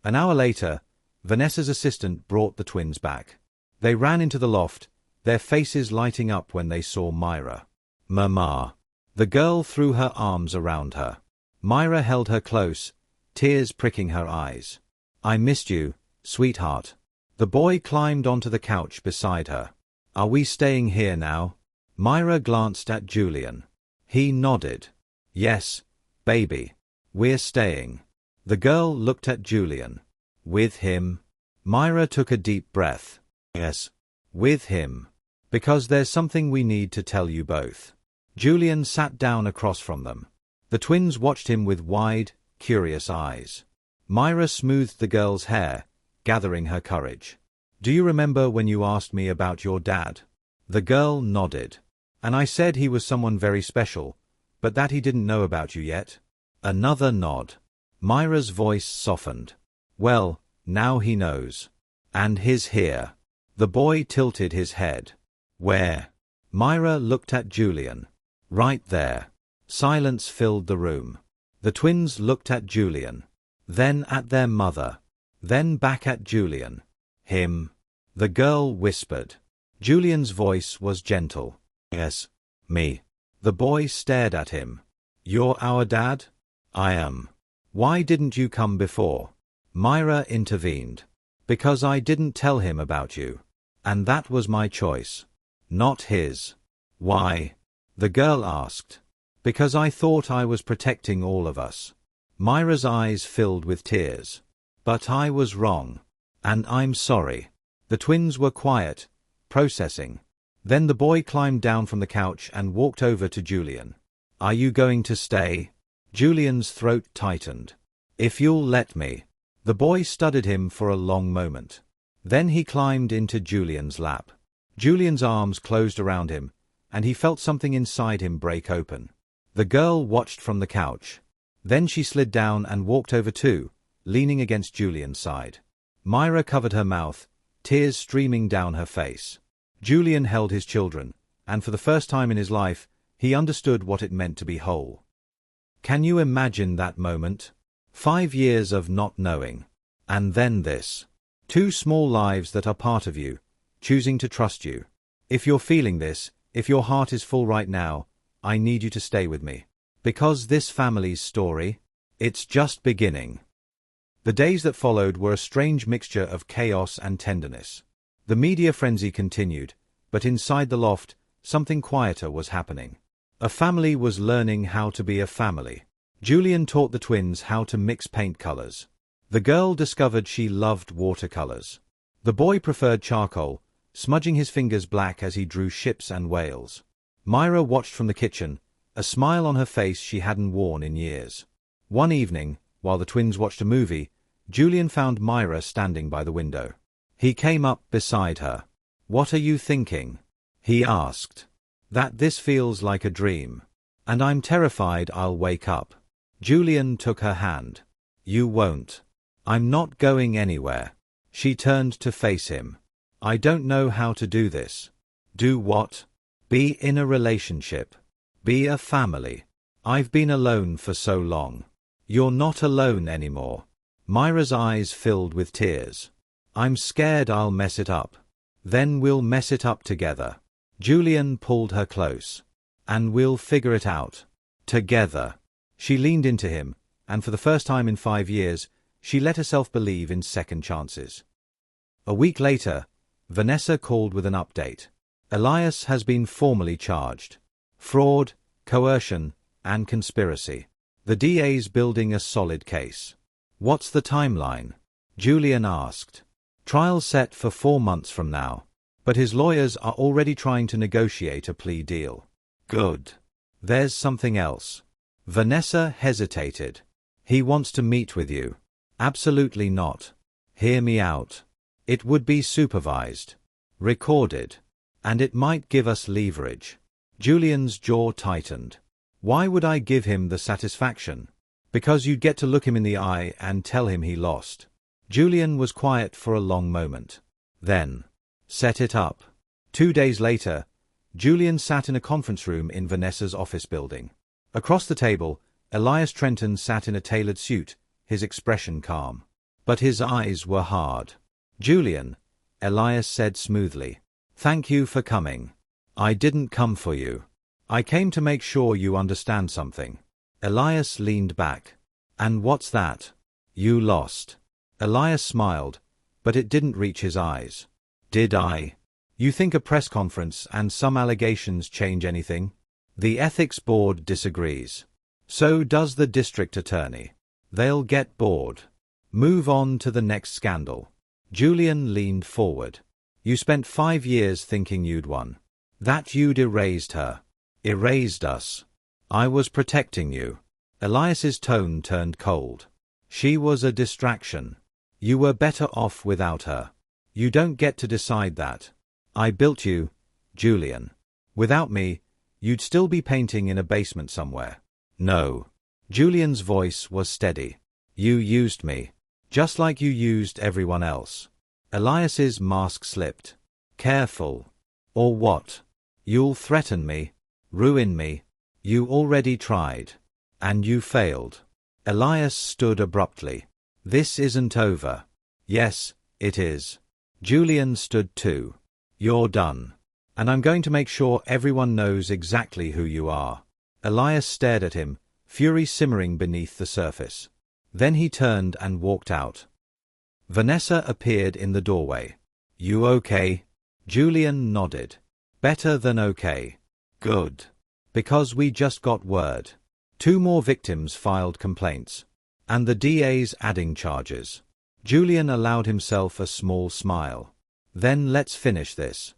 An hour later, Vanessa's assistant brought the twins back. They ran into the loft, their faces lighting up when they saw Myra. "Mama." The girl threw her arms around her. Myra held her close, tears pricking her eyes. "I missed you, sweetheart." The boy climbed onto the couch beside her. "Are we staying here now?" Myra glanced at Julian. He nodded. "Yes, baby. We're staying." The girl looked at Julian. "With him?" Myra took a deep breath. "Yes, with him. Because there's something we need to tell you both." Julian sat down across from them. The twins watched him with wide, curious eyes. Myra smoothed the girl's hair, gathering her courage. "Do you remember when you asked me about your dad?" The girl nodded. "And I said he was someone very special, but that he didn't know about you yet?" Another nod. Myra's voice softened. "Well, now he knows. And he's here." The boy tilted his head. "Where?" Myra looked at Julian. "Right there." Silence filled the room. The twins looked at Julian. Then at their mother. Then back at Julian. "Him?" The girl whispered. Julian's voice was gentle. "Yes, me." The boy stared at him. "You're our dad?" "I am." "Why didn't you come before?" Myra intervened. "Because I didn't tell him about you. And that was my choice. Not his." "Why?" the girl asked. "Because I thought I was protecting all of us." Myra's eyes filled with tears. "But I was wrong. And I'm sorry." The twins were quiet, processing. Then the boy climbed down from the couch and walked over to Julian. "Are you going to stay?" Julian's throat tightened. "If you'll let me." The boy studied him for a long moment. Then he climbed into Julian's lap. Julian's arms closed around him, and he felt something inside him break open. The girl watched from the couch. Then she slid down and walked over too, leaning against Julian's side. Myra covered her mouth, tears streaming down her face. Julian held his children, and for the first time in his life, he understood what it meant to be whole. Can you imagine that moment? 5 years of not knowing. And then this. 2 small lives that are part of you, choosing to trust you. If you're feeling this, if your heart is full right now, I need you to stay with me. Because this family's story, it's just beginning. The days that followed were a strange mixture of chaos and tenderness. The media frenzy continued, but inside the loft, something quieter was happening. A family was learning how to be a family. Julian taught the twins how to mix paint colors. The girl discovered she loved watercolors. The boy preferred charcoal, smudging his fingers black as he drew ships and whales. Myra watched from the kitchen, a smile on her face she hadn't worn in years. One evening, while the twins watched a movie, Julian found Myra standing by the window. He came up beside her. "What are you thinking?" he asked. "That this feels like a dream. And I'm terrified I'll wake up." Julian took her hand. "You won't. I'm not going anywhere." She turned to face him. "I don't know how to do this." "Do what?" "Be in a relationship. Be a family. I've been alone for so long." "You're not alone anymore." Myra's eyes filled with tears. "I'm scared I'll mess it up." "Then we'll mess it up together." Julian pulled her close. "And we'll figure it out. Together." She leaned into him, and for the first time in 5 years, she let herself believe in second chances. A week later, Vanessa called with an update. Elias has been formally charged. Fraud, coercion, and conspiracy. The DA's building a solid case. "What's the timeline?" Julian asked. "Trial set for 4 months from now. But his lawyers are already trying to negotiate a plea deal." "Good. There's something else." Vanessa hesitated. "He wants to meet with you." "Absolutely not. Hear me out. It would be supervised. Recorded. And it might give us leverage." Julian's jaw tightened. "Why would I give him the satisfaction?" "Because you'd get to look him in the eye and tell him he lost." Julian was quiet for a long moment. Then, "Set it up." 2 days later, Julian sat in a conference room in Vanessa's office building. Across the table, Elias Trenton sat in a tailored suit, his expression calm. But his eyes were hard. "Julian," Elias said smoothly, "thank you for coming. I didn't come for you. I came to make sure you understand something." Elias leaned back. "And what's that?" "You lost." Elias smiled, but it didn't reach his eyes. "Did I? You think a press conference and some allegations change anything?" "The ethics board disagrees. So does the district attorney. They'll get bored. Move on to the next scandal." Julian leaned forward. "You spent 5 years thinking you'd won. That you'd erased her. Erased us. I was protecting you." Elias's tone turned cold. "She was a distraction. You were better off without her. You don't get to decide that. I built you, Julian. Without me, you'd still be painting in a basement somewhere." "No." Julian's voice was steady. "You used me. Just like you used everyone else." Elias's mask slipped. "Careful." "Or what?" "You'll threaten me. Ruin me. You already tried. And you failed." Elias stood abruptly. "This isn't over." "Yes, it is." Julian stood too. "You're done. And I'm going to make sure everyone knows exactly who you are." Elias stared at him, fury simmering beneath the surface. Then he turned and walked out. Vanessa appeared in the doorway. "You okay?" Julian nodded. "Better than okay." "Good. Because we just got word. 2 more victims filed complaints. And the DA's adding charges." Julian allowed himself a small smile. "Then let's finish this."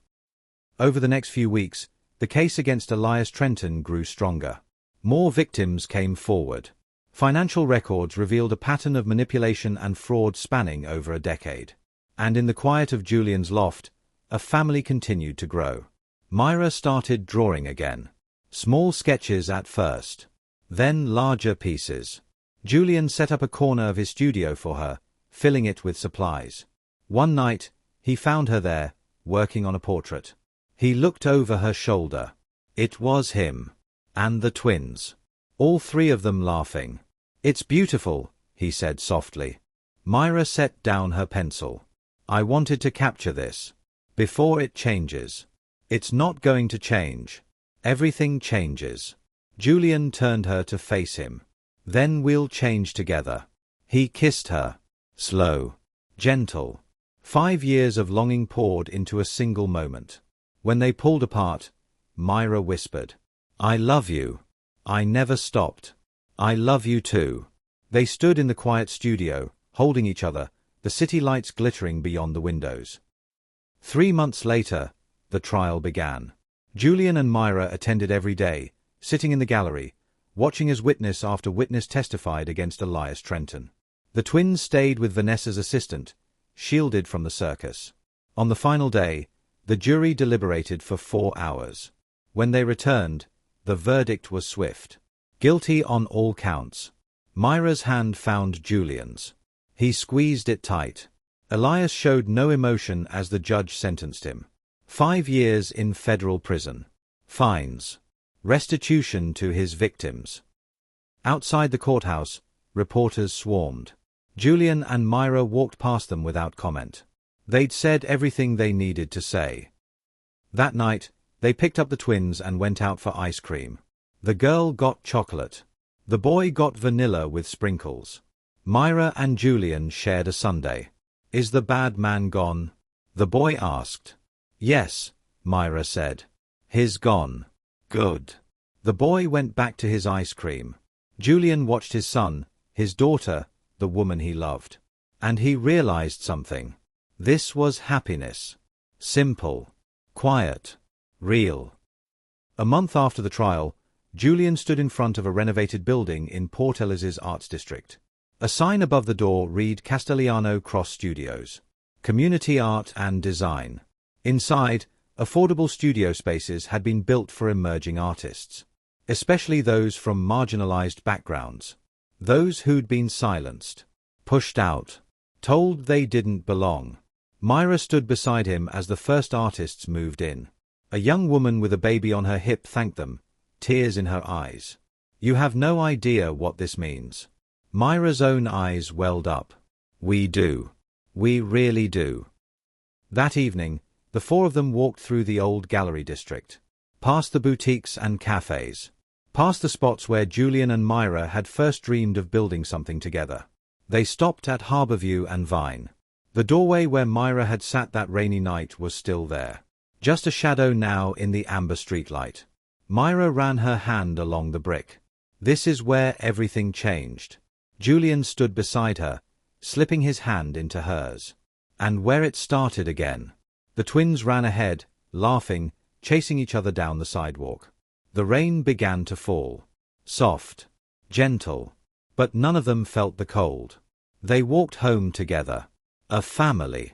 Over the next few weeks, the case against Elias Trenton grew stronger. More victims came forward. Financial records revealed a pattern of manipulation and fraud spanning over a decade. And in the quiet of Julian's loft, a family continued to grow. Myra started drawing again. Small sketches at first. Then larger pieces. Julian set up a corner of his studio for her, filling it with supplies. One night, he found her there, working on a portrait. He looked over her shoulder. It was him. And the twins. All 3 of them laughing. "It's beautiful," he said softly. Myra set down her pencil. "I wanted to capture this. Before it changes." "It's not going to change. Everything changes." Julian turned her to face him. "Then we'll change together." He kissed her. Slow. Gentle. 5 years of longing poured into a single moment. When they pulled apart, Myra whispered, "I love you. I never stopped. I love you too." They stood in the quiet studio, holding each other, the city lights glittering beyond the windows. 3 months later, the trial began. Julian and Myra attended every day, sitting in the gallery, watching as witness after witness testified against Elias Trenton. The twins stayed with Vanessa's assistant, shielded from the circus. On the final day, the jury deliberated for 4 hours. When they returned, the verdict was swift. Guilty on all counts. Myra's hand found Julian's. He squeezed it tight. Elias showed no emotion as the judge sentenced him. 5 years in federal prison. Fines. Restitution to his victims. Outside the courthouse, reporters swarmed. Julian and Myra walked past them without comment. They'd said everything they needed to say. That night, they picked up the twins and went out for ice cream. The girl got chocolate. The boy got vanilla with sprinkles. Myra and Julian shared a sundae. "Is the bad man gone?" the boy asked. "Yes," Myra said. "He's gone." "Good." The boy went back to his ice cream. Julian watched his son, his daughter, the woman he loved. And he realized something. This was happiness. Simple. Quiet. Real. A month after the trial, Julian stood in front of a renovated building in Port Elizabeth's Arts District. A sign above the door read Castellano Cross Studios. Community Art and Design. Inside, affordable studio spaces had been built for emerging artists, especially those from marginalized backgrounds. Those who'd been silenced, pushed out, told they didn't belong. Myra stood beside him as the first artists moved in. A young woman with a baby on her hip thanked them, tears in her eyes. "You have no idea what this means." Myra's own eyes welled up. "We do. We really do." That evening, the 4 of them walked through the old gallery district, past the boutiques and cafes, past the spots where Julian and Myra had first dreamed of building something together. They stopped at Harborview and Vine. The doorway where Myra had sat that rainy night was still there, just a shadow now in the amber streetlight. Myra ran her hand along the brick. "This is where everything changed." Julian stood beside her, slipping his hand into hers. "And where it started again." The twins ran ahead, laughing, chasing each other down the sidewalk. The rain began to fall. Soft. Gentle. But none of them felt the cold. They walked home together. A family.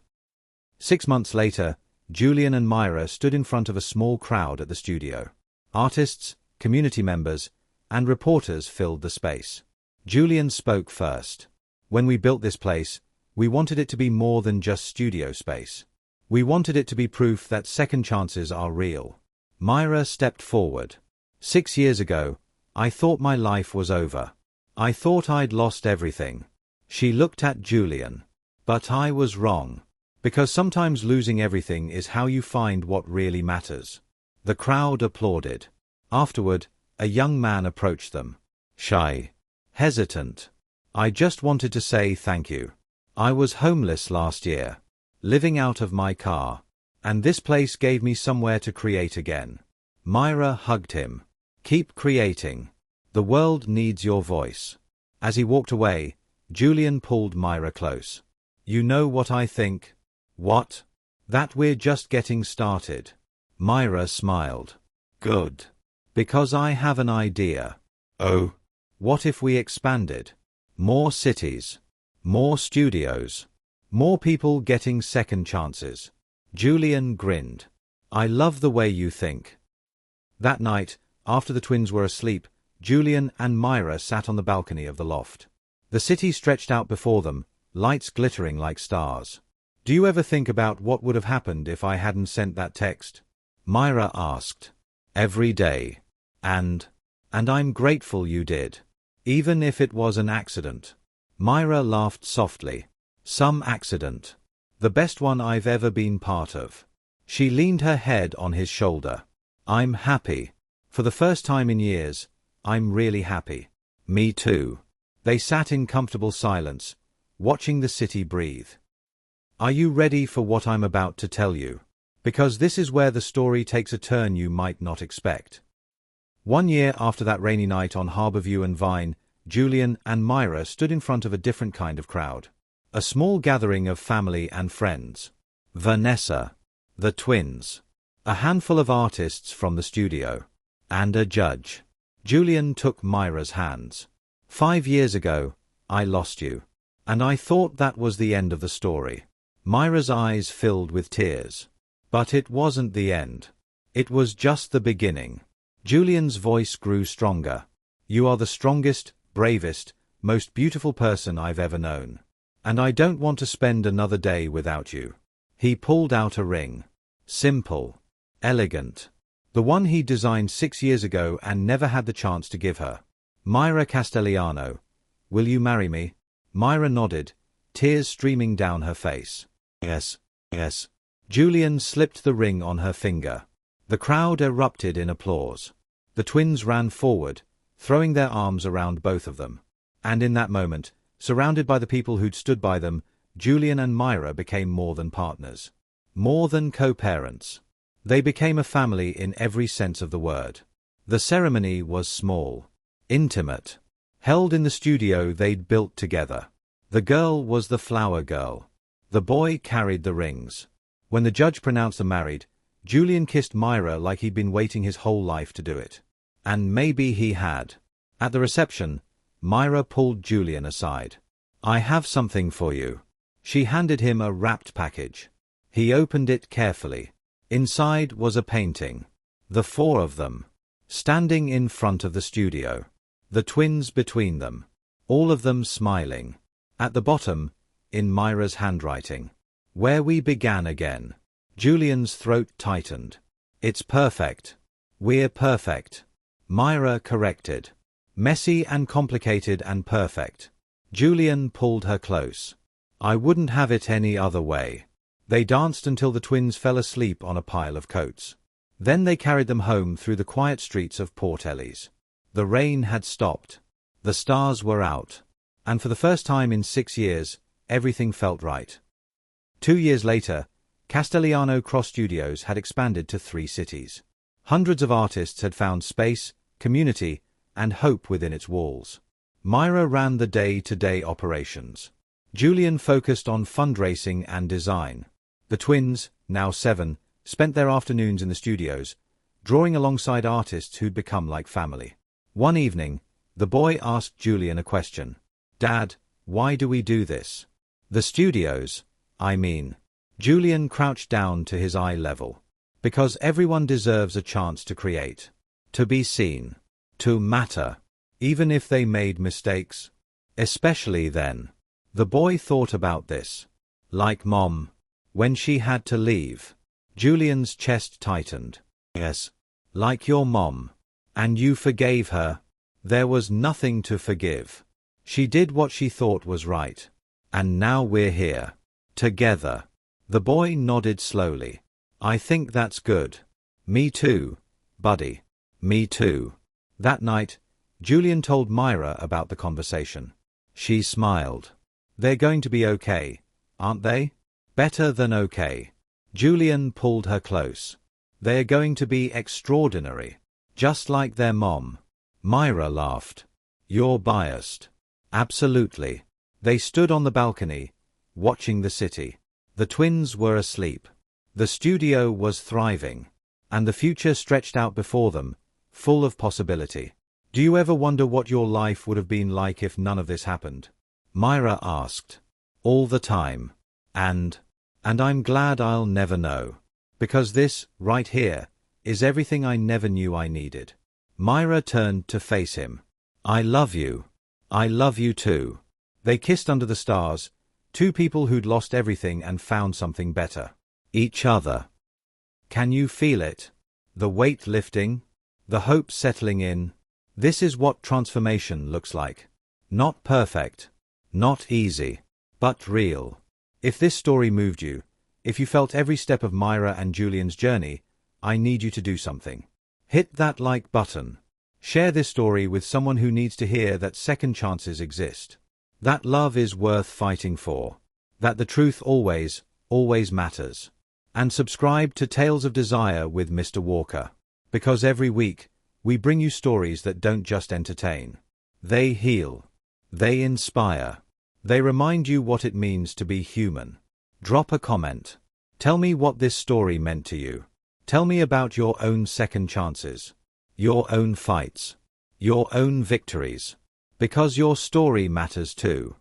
6 months later, Julian and Myra stood in front of a small crowd at the studio. Artists, community members, and reporters filled the space. Julian spoke first. "When we built this place, we wanted it to be more than just studio space. We wanted it to be proof that second chances are real." Myra stepped forward. "6 years ago, I thought my life was over. I thought I'd lost everything." She looked at Julian. "But I was wrong. Because sometimes losing everything is how you find what really matters." The crowd applauded. Afterward, a young man approached them. Shy. Hesitant. "I just wanted to say thank you. I was homeless last year, living out of my car, and this place gave me somewhere to create again." Myra hugged him. "Keep creating. The world needs your voice." As he walked away, Julian pulled Myra close. "You know what I think?" "What?" "That we're just getting started." Myra smiled. "Good. Because I have an idea." "Oh?" "What if we expanded? More cities. More studios. More people getting second chances." Julian grinned. "I love the way you think." That night, after the twins were asleep, Julian and Myra sat on the balcony of the loft. The city stretched out before them, lights glittering like stars. "Do you ever think about what would have happened if I hadn't sent that text?" Myra asked. "Every day. And I'm grateful you did. Even if it was an accident." Myra laughed softly. "Some accident. The best one I've ever been part of." She leaned her head on his shoulder. "I'm happy. For the first time in years, I'm really happy." "Me too." They sat in comfortable silence, watching the city breathe. "Are you ready for what I'm about to tell you? Because this is where the story takes a turn you might not expect." 1 year after that rainy night on Harborview and Vine, Julian and Myra stood in front of a different kind of crowd. A small gathering of family and friends. Vanessa. The twins. A handful of artists from the studio. And a judge. Julian took Myra's hands. 5 years ago, I lost you. And I thought that was the end of the story. Myra's eyes filled with tears. But it wasn't the end. It was just the beginning. Julian's voice grew stronger. You are the strongest, bravest, most beautiful person I've ever known. And I don't want to spend another day without you. He pulled out a ring. Simple. Elegant. The one he designed 6 years ago and never had the chance to give her. Myra Castellano. Will you marry me? Myra nodded, tears streaming down her face. Yes, yes. Julian slipped the ring on her finger. The crowd erupted in applause. The twins ran forward, throwing their arms around both of them. And in that moment, surrounded by the people who'd stood by them, Julian and Myra became more than partners. More than co-parents. They became a family in every sense of the word. The ceremony was small. Intimate. Held in the studio they'd built together. The girl was the flower girl. The boy carried the rings. When the judge pronounced them married, Julian kissed Myra like he'd been waiting his whole life to do it. And maybe he had. At the reception, Myra pulled Julian aside. I have something for you. She handed him a wrapped package. He opened it carefully. Inside was a painting. The 4 of them. Standing in front of the studio. The twins between them. All of them smiling. At the bottom, in Myra's handwriting. Where we began again. Julian's throat tightened. It's perfect. We're perfect. Myra corrected. Messy and complicated and perfect. Julian pulled her close. I wouldn't have it any other way. They danced until the twins fell asleep on a pile of coats. Then they carried them home through the quiet streets of Port Ellis. The rain had stopped. The stars were out. And for the first time in 6 years, everything felt right. 2 years later, Castellano Cross Studios had expanded to 3 cities. Hundreds of artists had found space, community, and hope within its walls. Myra ran the day-to-day operations. Julian focused on fundraising and design. The twins, now 7, spent their afternoons in the studios, drawing alongside artists who'd become like family. One evening, the boy asked Julian a question. Dad, why do we do this? The studios, I mean. Julian crouched down to his eye level. Because everyone deserves a chance to create. To be seen. To matter. Even if they made mistakes. Especially then. The boy thought about this. Like Mom. When she had to leave. Julian's chest tightened. Yes. Like your mom. And you forgave her. There was nothing to forgive. She did what she thought was right. And now we're here. Together. The boy nodded slowly. I think that's good. Me too, buddy. Me too. That night, Julian told Myra about the conversation. She smiled. They're going to be okay, aren't they? Better than okay. Julian pulled her close. They're going to be extraordinary. Just like their mom. Myra laughed. You're biased. Absolutely. They stood on the balcony, watching the city. The twins were asleep. The studio was thriving. And the future stretched out before them, full of possibility. Do you ever wonder what your life would have been like if none of this happened? Myra asked. All the time. And I'm glad I'll never know. Because this, right here, is everything I never knew I needed. Myra turned to face him. I love you. I love you too. They kissed under the stars, 2 people who'd lost everything and found something better. Each other. Can you feel it? The weight lifting? The hope settling in? This is what transformation looks like. Not perfect. Not easy. But real. If this story moved you, if you felt every step of Myra and Julian's journey, I need you to do something. Hit that like button. Share this story with someone who needs to hear that second chances exist. That love is worth fighting for. That the truth always, always matters. And subscribe to Tales of Desire with Mr. Walker. Because every week, we bring you stories that don't just entertain. They heal. They inspire. They remind you what it means to be human. Drop a comment. Tell me what this story meant to you. Tell me about your own second chances, your own fights, your own victories. Because your story matters too.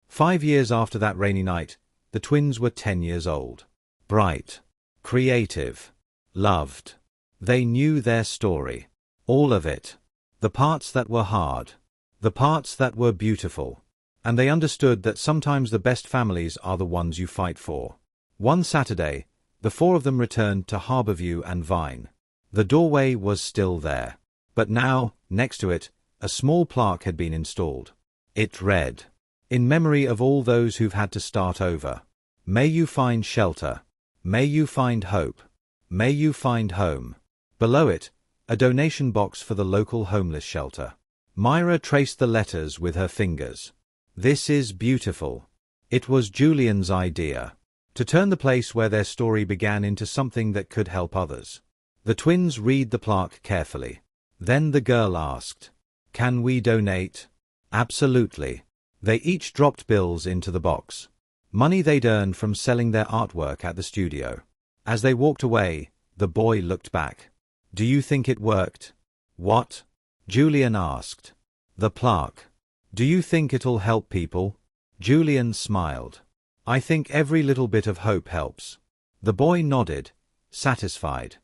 5 years after that rainy night, the twins were 10 years old. Bright, creative, loved. They knew their story. All of it. The parts that were hard. The parts that were beautiful. And they understood that sometimes the best families are the ones you fight for. One Saturday, the four of them returned to Harborview and Vine. The doorway was still there. But now, next to it, a small plaque had been installed. It read, "In memory of all those who've had to start over. May you find shelter. May you find hope. May you find home." Below it, a donation box for the local homeless shelter. Myra traced the letters with her fingers. This is beautiful. It was Julian's idea. To turn the place where their story began into something that could help others. The twins read the plaque carefully. Then the girl asked, "Can we donate?" "Absolutely." They each dropped bills into the box. Money they'd earned from selling their artwork at the studio. As they walked away, the boy looked back. "Do you think it worked?" "What?" Julian asked. "The plaque. Do you think it'll help people?" Julian smiled. "I think every little bit of hope helps." The boy nodded, satisfied.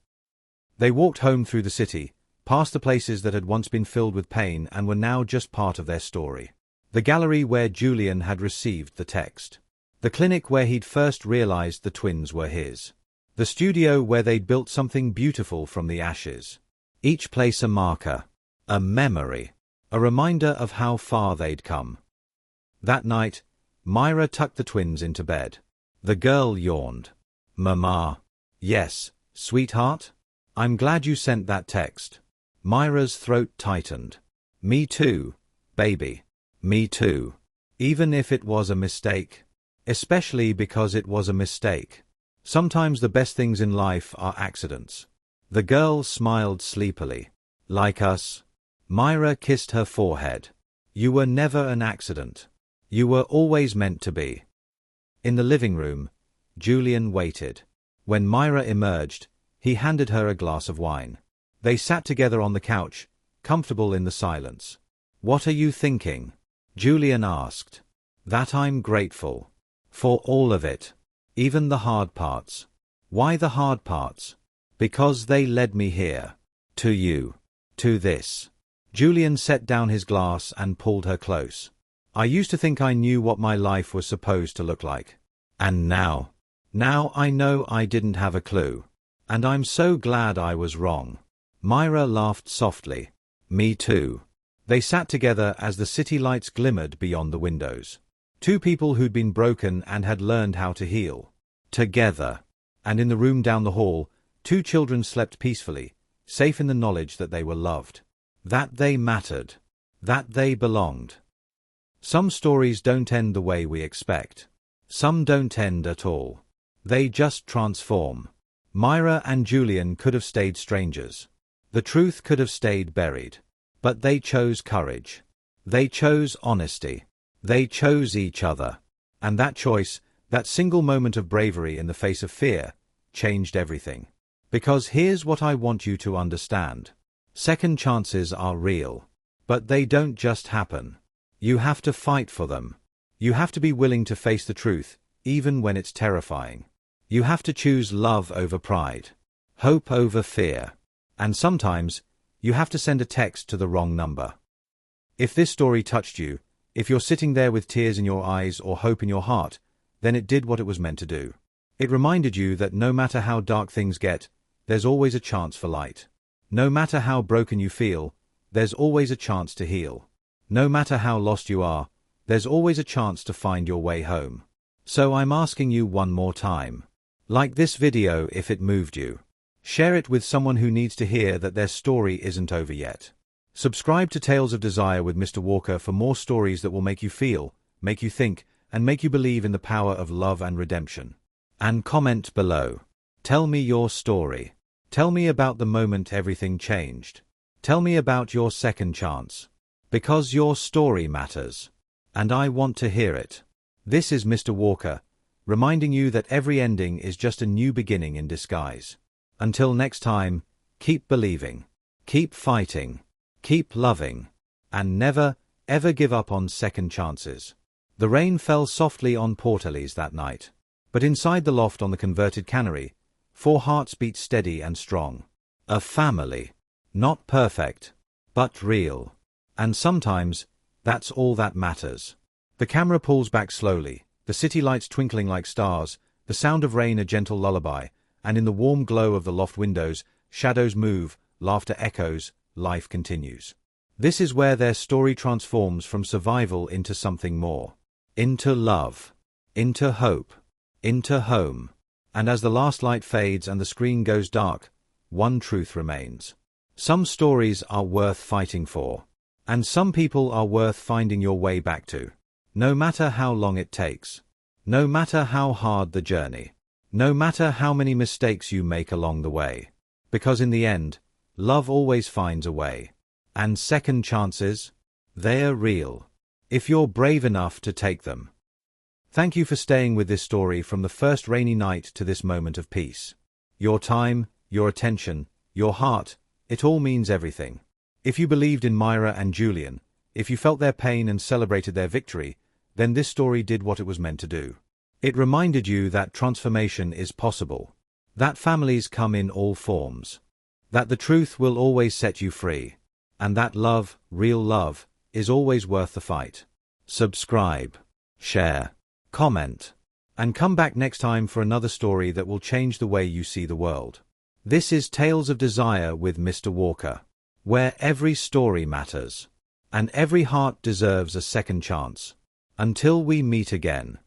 They walked home through the city, past the places that had once been filled with pain and were now just part of their story. The gallery where Julian had received the text. The clinic where he'd first realized the twins were his. The studio where they'd built something beautiful from the ashes. Each place a marker, a memory, a reminder of how far they'd come. That night, Myra tucked the twins into bed. The girl yawned. "Mama." "Yes, sweetheart? I'm glad you sent that text." Myra's throat tightened. "Me too, baby. Me too. Even if it was a mistake. Especially because it was a mistake. Sometimes the best things in life are accidents." The girl smiled sleepily. "Like us?" Myra kissed her forehead. "You were never an accident. You were always meant to be." In the living room, Julian waited. When Myra emerged, he handed her a glass of wine. They sat together on the couch, comfortable in the silence. "What are you thinking?" Julian asked. "That I'm grateful. For all of it. Even the hard parts." "Why the hard parts?" "Because they led me here. To you. To this." Julian set down his glass and pulled her close. "I used to think I knew what my life was supposed to look like. And now I know I didn't have a clue. And I'm so glad I was wrong." Myra laughed softly. "Me too." They sat together as the city lights glimmered beyond the windows. Two people who'd been broken and had learned how to heal. Together. And in the room down the hall, two children slept peacefully, safe in the knowledge that they were loved. That they mattered. That they belonged. Some stories don't end the way we expect. Some don't end at all. They just transform. Myra and Julian could have stayed strangers. The truth could have stayed buried. But they chose courage. They chose honesty. They chose each other. And that choice, that single moment of bravery in the face of fear, changed everything. Because here's what I want you to understand. Second chances are real. But they don't just happen. You have to fight for them. You have to be willing to face the truth, even when it's terrifying. You have to choose love over pride. Hope over fear. And sometimes, you have to send a text to the wrong number. If this story touched you, if you're sitting there with tears in your eyes or hope in your heart, then it did what it was meant to do. It reminded you that no matter how dark things get, there's always a chance for light. No matter how broken you feel, there's always a chance to heal. No matter how lost you are, there's always a chance to find your way home. So I'm asking you one more time. Like this video if it moved you. Share it with someone who needs to hear that their story isn't over yet. Subscribe to Tales of Desire with Mr. Walker for more stories that will make you feel, make you think, and make you believe in the power of love and redemption. And comment below. Tell me your story. Tell me about the moment everything changed. Tell me about your second chance. Because your story matters. And I want to hear it. This is Mr. Walker, reminding you that every ending is just a new beginning in disguise. Until next time, keep believing, keep fighting, keep loving, and never, ever give up on second chances. The rain fell softly on Port Elise that night. But inside the loft on the converted cannery, 4 hearts beat steady and strong. A family. Not perfect, but real. And sometimes, that's all that matters. The camera pulls back slowly, the city lights twinkling like stars, the sound of rain a gentle lullaby, and in the warm glow of the loft windows, shadows move, laughter echoes, life continues. This is where their story transforms from survival into something more. Into love. Into hope. Into home. And as the last light fades and the screen goes dark, one truth remains. Some stories are worth fighting for. And some people are worth finding your way back to. No matter how long it takes. No matter how hard the journey. No matter how many mistakes you make along the way. Because in the end, love always finds a way. And second chances? They're real. If you're brave enough to take them. Thank you for staying with this story from the first rainy night to this moment of peace. Your time, your attention, your heart, it all means everything. If you believed in Myra and Julian, if you felt their pain and celebrated their victory, then this story did what it was meant to do. It reminded you that transformation is possible. That families come in all forms. That the truth will always set you free. And that love, real love, is always worth the fight. Subscribe. Share. Comment. And come back next time for another story that will change the way you see the world. This is Tales of Desire with Mr. Walker, where every story matters, and every heart deserves a second chance. Until we meet again.